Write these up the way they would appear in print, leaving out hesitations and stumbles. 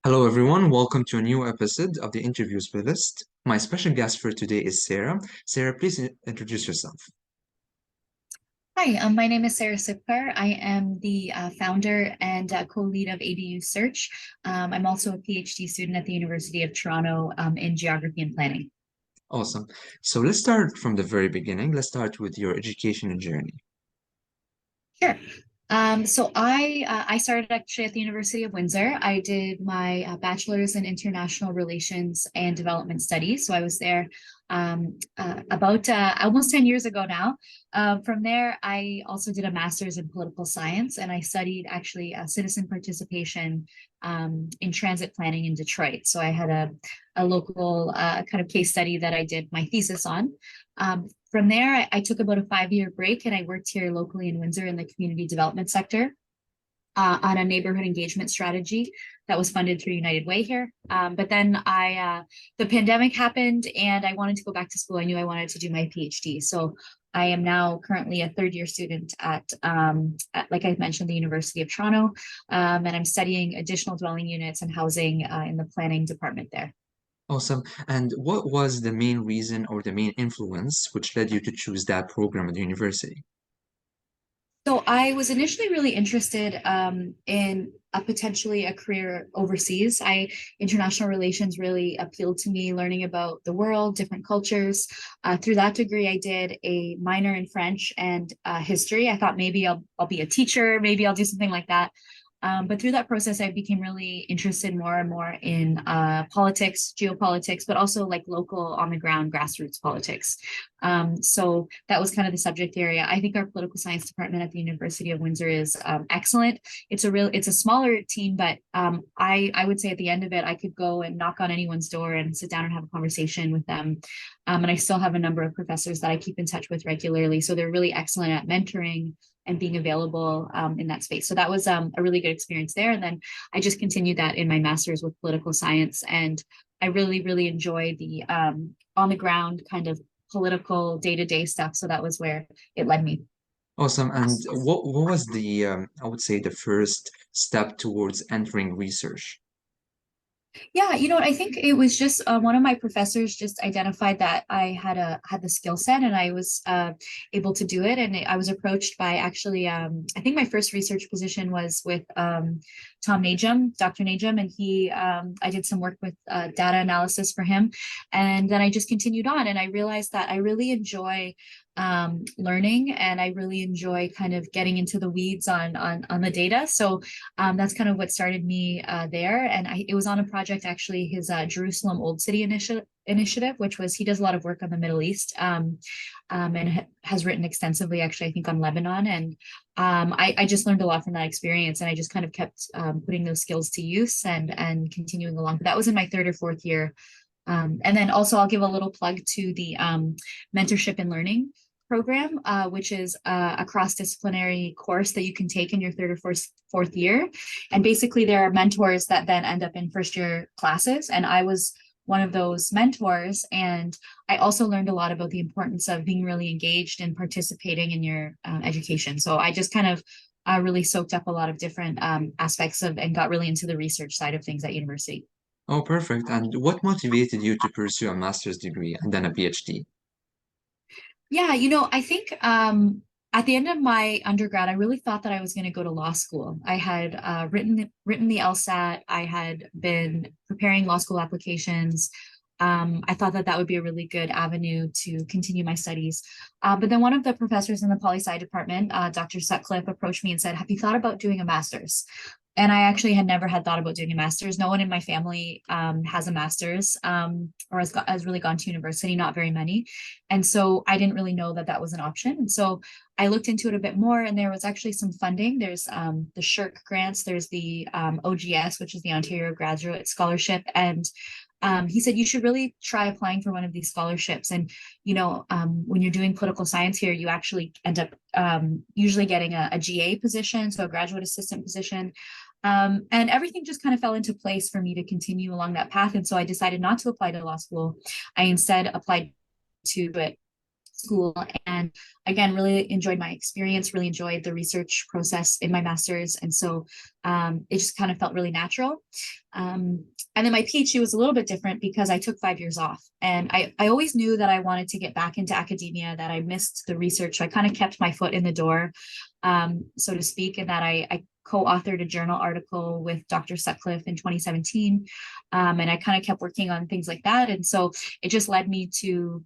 Hello, everyone. Welcome to a new episode of the Interviews Playlist. My special guest for today is Sarah. Sarah, please introduce yourself. Hi, my name is Sarah Sipkar. I am the founder and co-lead of ADU Search. I'm also a PhD student at the University of Toronto in geography and planning. Awesome. So let's start from the very beginning. Let's start with your education journey. Sure. So I started actually at the University of Windsor. I did my bachelor's in international relations and development studies. So I was there about almost 10 years ago now. From there, I also did a master's in political science, and I studied actually citizen participation in transit planning in Detroit. So I had a local kind of case study that I did my thesis on. From there, I took about a 5-year break and I worked here locally in Windsor in the community development sector on a neighborhood engagement strategy that was funded through United Way here. But then the pandemic happened and I wanted to go back to school. I knew I wanted to do my PhD. So I am now currently a third year student like I mentioned, the University of Toronto. And I'm studying additional dwelling units and housing in the planning department there. Awesome. And what was the main reason or the main influence which led you to choose that program at the university? So I was initially really interested in potentially a career overseas. International relations really appealed to me, learning about the world, different cultures. Through that degree, I did a minor in French and history. I thought maybe I'll be a teacher, maybe I'll do something like that. But through that process, I became really interested more and more in politics, geopolitics, but also like local on the ground grassroots politics. So that was kind of the subject area. I think our political science department at the University of Windsor is excellent. It's a smaller team, but I would say at the end of it, I could go and knock on anyone's door and sit down and have a conversation with them. And I still have a number of professors that I keep in touch with regularly. So they're really excellent at mentoring and being available in that space. So that was a really good experience there. And then I just continued that in my master's with political science. And I really, really enjoy the on the ground kind of political day-to-day stuff. So that was where it led me. Awesome. And what was I would say, the first step towards entering research? Yeah, I think it was just one of my professors just identified that I had the skill set and I was able to do it. And I was approached by actually, I think my first research position was with Tom Najum, Dr. Najum, and I did some work with data analysis for him, and then I just continued on, and I realized that I really enjoy learning, and I really enjoy kind of getting into the weeds on the data. So that's kind of what started me there. And it was on a project, actually, his Jerusalem Old City initiative, which was, he does a lot of work on the Middle East, and has written extensively, actually, I think, on Lebanon. And I just learned a lot from that experience. And I just kind of kept putting those skills to use and continuing along. But that was in my third or fourth year. And then also I'll give a little plug to the mentorship and learning program, which is a cross-disciplinary course that you can take in your third or fourth year. And basically there are mentors that then end up in first year classes. And I was one of those mentors. And I also learned a lot about the importance of being really engaged and participating in your education. So I just kind of really soaked up a lot of different aspects of and got really into the research side of things at university. Oh, perfect. And what motivated you to pursue a master's degree and then a PhD? Yeah, I think at the end of my undergrad, I really thought that I was going to go to law school. I had written the LSAT. I had been preparing law school applications. I thought that that would be a really good avenue to continue my studies. But then one of the professors in the poli sci department, Dr. Sutcliffe, approached me and said, "Have you thought about doing a master's?" And I actually had never had thought about doing a master's. No one in my family has a master's or has really gone to university, not very many. And so I didn't really know that that was an option. And so I looked into it a bit more, and there was actually some funding. There's the SSHRC grants, there's the OGS, which is the Ontario Graduate Scholarship. And he said, you should really try applying for one of these scholarships. And, when you're doing political science here, you actually end up usually getting a GA position, so a graduate assistant position. And everything just kind of fell into place for me to continue along that path. And so I decided not to apply to law school. I instead applied to it school, and again really enjoyed my experience, really enjoyed the research process in my master's, and so it just kind of felt really natural. And then my PhD was a little bit different because I took 5 years off, and I always knew that I wanted to get back into academia, that I missed the research, so I kind of kept my foot in the door, so to speak, and that I co-authored a journal article with Dr. Sutcliffe in 2017. And I kind of kept working on things like that. And so it just led me to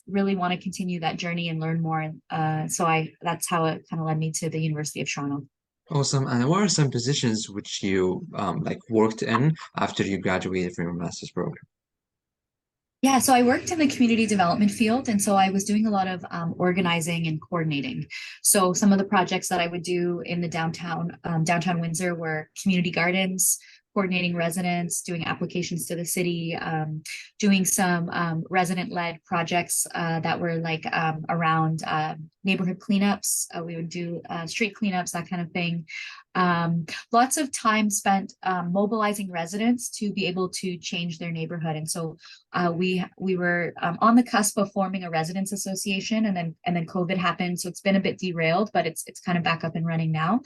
really want to continue that journey and learn more. So that's how it kind of led me to the University of Toronto. Awesome. And what are some positions which you like worked in after you graduated from your master's program? Yeah, so I worked in the community development field, and so I was doing a lot of organizing and coordinating. So some of the projects that I would do in the downtown Windsor, were community gardens, coordinating residents, doing applications to the city, doing some resident-led projects that were like around neighborhood cleanups. We would do street cleanups, that kind of thing. Lots of time spent mobilizing residents to be able to change their neighborhood. And so we were on the cusp of forming a residents association, and then COVID happened, so it's been a bit derailed, but it's kind of back up and running now.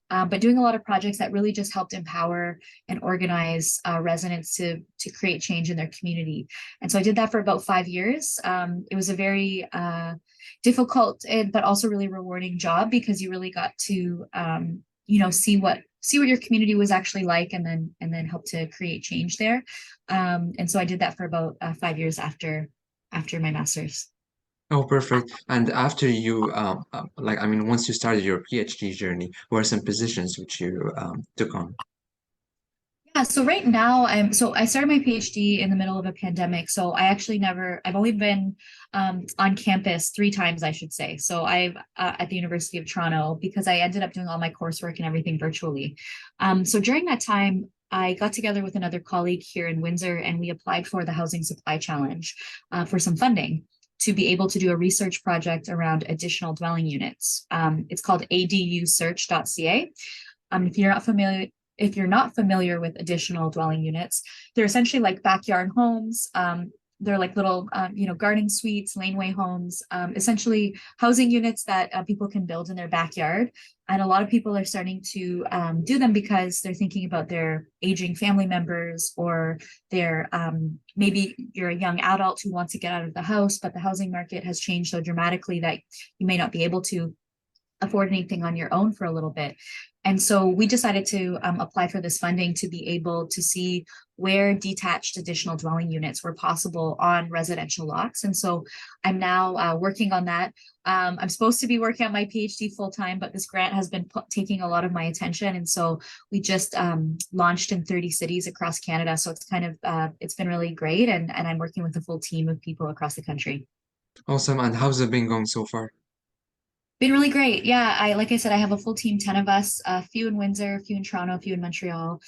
But doing a lot of projects that really just helped empower and organize residents to create change in their community. And so I did that for about 5 years. It was a very difficult but also really rewarding job, because you really got to see what your community was actually like, and then help to create change there. And so I did that for about 5 years after my master's. Oh, perfect. And after you, like, I mean, once you started your PhD journey, what are some positions which you took on? Yeah, so right now I started my PhD in the middle of a pandemic. So I've only been on campus 3 times, I should say. So I've at the University of Toronto, because I ended up doing all my coursework and everything virtually. So during that time, I got together with another colleague here in Windsor, and we applied for the Housing Supply Challenge for some funding to be able to do a research project around additional dwelling units. It's called adusearch.ca. If you're not familiar with additional dwelling units, they're essentially like backyard homes. They're like little, garden suites, laneway homes, essentially housing units that people can build in their backyard. And a lot of people are starting to do them because they're thinking about their aging family members, or maybe you're a young adult who wants to get out of the house, but the housing market has changed so dramatically that you may not be able to afford anything on your own for a little bit. And so we decided to apply for this funding to be able to see where detached additional dwelling units were possible on residential lots. And so I'm now working on that. I'm supposed to be working on my PhD full time, but this grant has been taking a lot of my attention. And so we just launched in 30 cities across Canada. So it's kind of, it's been really great. And I'm working with a full team of people across the country. Awesome. And how's it been going so far? Been really great. Yeah, like I said, I have a full team, 10 of us, a few in Windsor, a few in Toronto, a few in Montreal.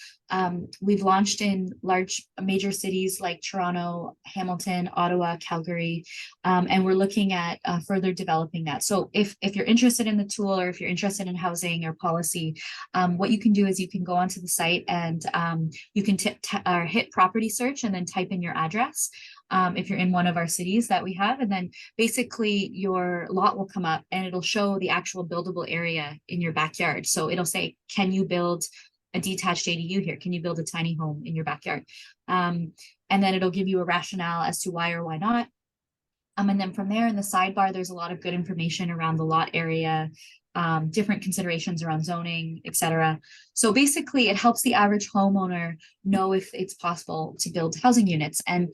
We've launched in large major cities like Toronto, Hamilton, Ottawa, Calgary, and we're looking at further developing that. So if you're interested in the tool, or if you're interested in housing or policy, what you can do is you can go onto the site, and you can hit property search and then type in your address. If you're in one of our cities that we have, and then basically your lot will come up, and it'll show the actual buildable area in your backyard. So it'll say, can you build a detached ADU here? Can you build a tiny home in your backyard? And then it'll give you a rationale as to why or why not. And then from there in the sidebar, there's a lot of good information around the lot area, different considerations around zoning, etc. So basically, it helps the average homeowner know if it's possible to build housing units. And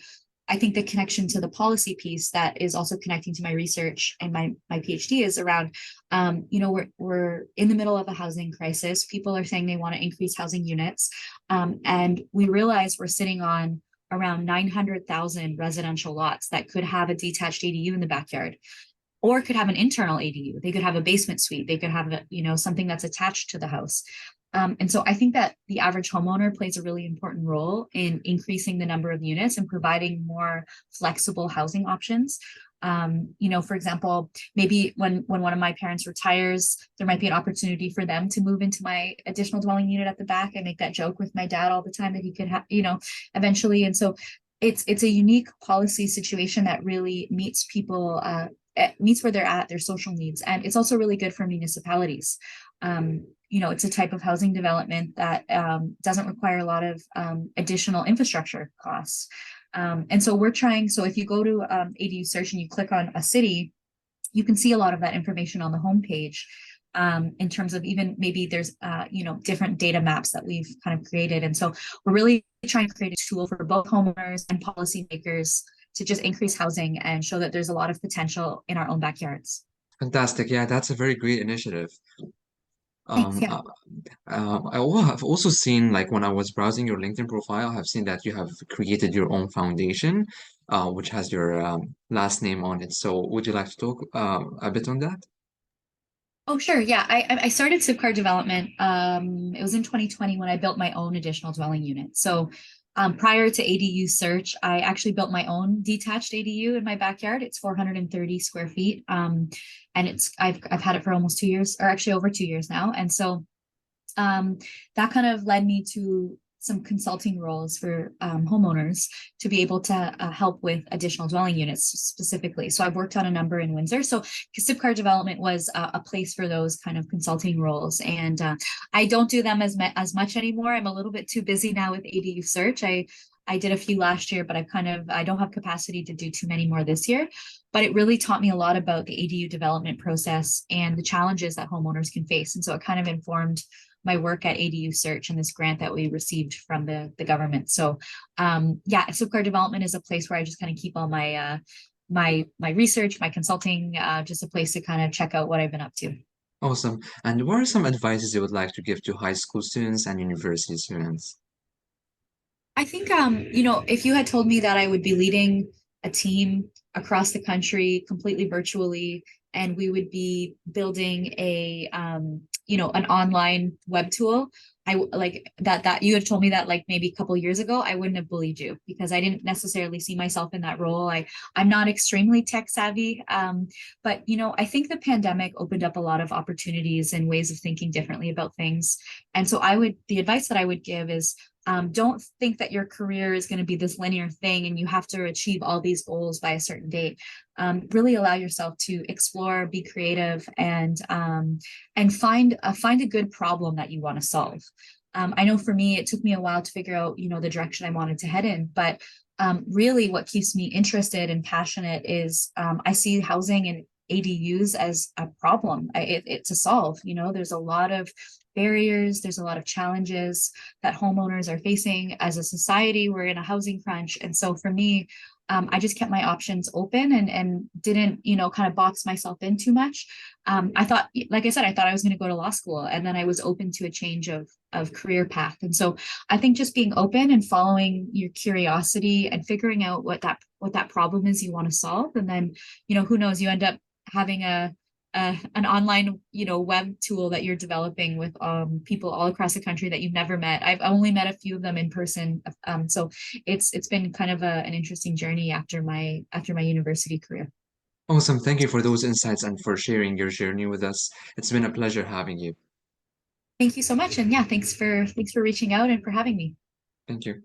I think the connection to the policy piece that is also connecting to my research and my PhD is around, we're in the middle of a housing crisis. People are saying they want to increase housing units. And we realize we're sitting on around 900,000 residential lots that could have a detached ADU in the backyard, or could have an internal ADU. They could have a basement suite. They could have, something that's attached to the house. And so I think that the average homeowner plays a really important role in increasing the number of units and providing more flexible housing options. For example, maybe when one of my parents retires, there might be an opportunity for them to move into my additional dwelling unit at the back. I make that joke with my dad all the time that he could have, eventually. And so it's a unique policy situation that really meets people meets where they're at, their social needs, and it's also really good for municipalities. It's a type of housing development that doesn't require a lot of additional infrastructure costs. And so we're trying. So if you go to ADU search and you click on a city, you can see a lot of that information on the homepage. In terms of even maybe there's different data maps that we've kind of created. And so we're really trying to create a tool for both homeowners and policymakers to just increase housing and show that there's a lot of potential in our own backyards. Fantastic. Yeah, that's a very great initiative. Thanks. Um, Yeah. uh, have also seen, like when I was browsing your LinkedIn profile, I've seen that you have created your own foundation, which has your last name on it. So would you like to talk a bit on that? Oh, sure. Yeah. I started Zipcar development. It was in 2020 when I built my own additional dwelling unit. So prior to ADU search, I actually built my own detached ADU in my backyard. It's 430 square feet. And I've had it for almost 2 years, or actually over 2 years now. And so that kind of led me to some consulting roles for homeowners to be able to help with additional dwelling units specifically. So I've worked on a number in Windsor. So Zipcar development was a place for those kind of consulting roles. And I don't do them as much anymore. I'm a little bit too busy now with ADU search. I did a few last year, but I don't have capacity to do too many more this year. But it really taught me a lot about the ADU development process and the challenges that homeowners can face. And so it kind of informed my work at ADU Search and this grant that we received from the government. So yeah, Zipcar development is a place where I just kind of keep all my research, my consulting, just a place to kind of check out what I've been up to. Awesome. And what are some advices you would like to give to high school students and university students? I think if you had told me that I would be leading a team across the country completely virtually, and we would be building an online web tool, like that you had told me that like maybe a couple of years ago, I wouldn't have believed you because I didn't necessarily see myself in that role. I'm not extremely tech savvy, but I think the pandemic opened up a lot of opportunities and ways of thinking differently about things. And so the advice that I would give is don't think that your career is going to be this linear thing and you have to achieve all these goals by a certain date. Really allow yourself to explore, be creative, and find a good problem that you want to solve. I know for me, it took me a while to figure out, the direction I wanted to head in, but really what keeps me interested and passionate is I see housing and ADUs as a problem. It's a solve. There's a lot of barriers, there's a lot of challenges that homeowners are facing as a society. We're in a housing crunch. And so for me, I just kept my options open and didn't, kind of box myself in too much. I thought, like I said, I thought I was going to go to law school, and then I was open to a change of career path. And so I think just being open and following your curiosity and figuring out what that problem is you want to solve. And then, who knows, you end up having an online web tool that you're developing with people all across the country that you've never met. I've only met a few of them in person, so it's been kind of an interesting journey after my university career. Awesome. Thank you for those insights and for sharing your journey with us. It's been a pleasure having you. Thank you so much, and yeah, thanks for reaching out and for having me. Thank you.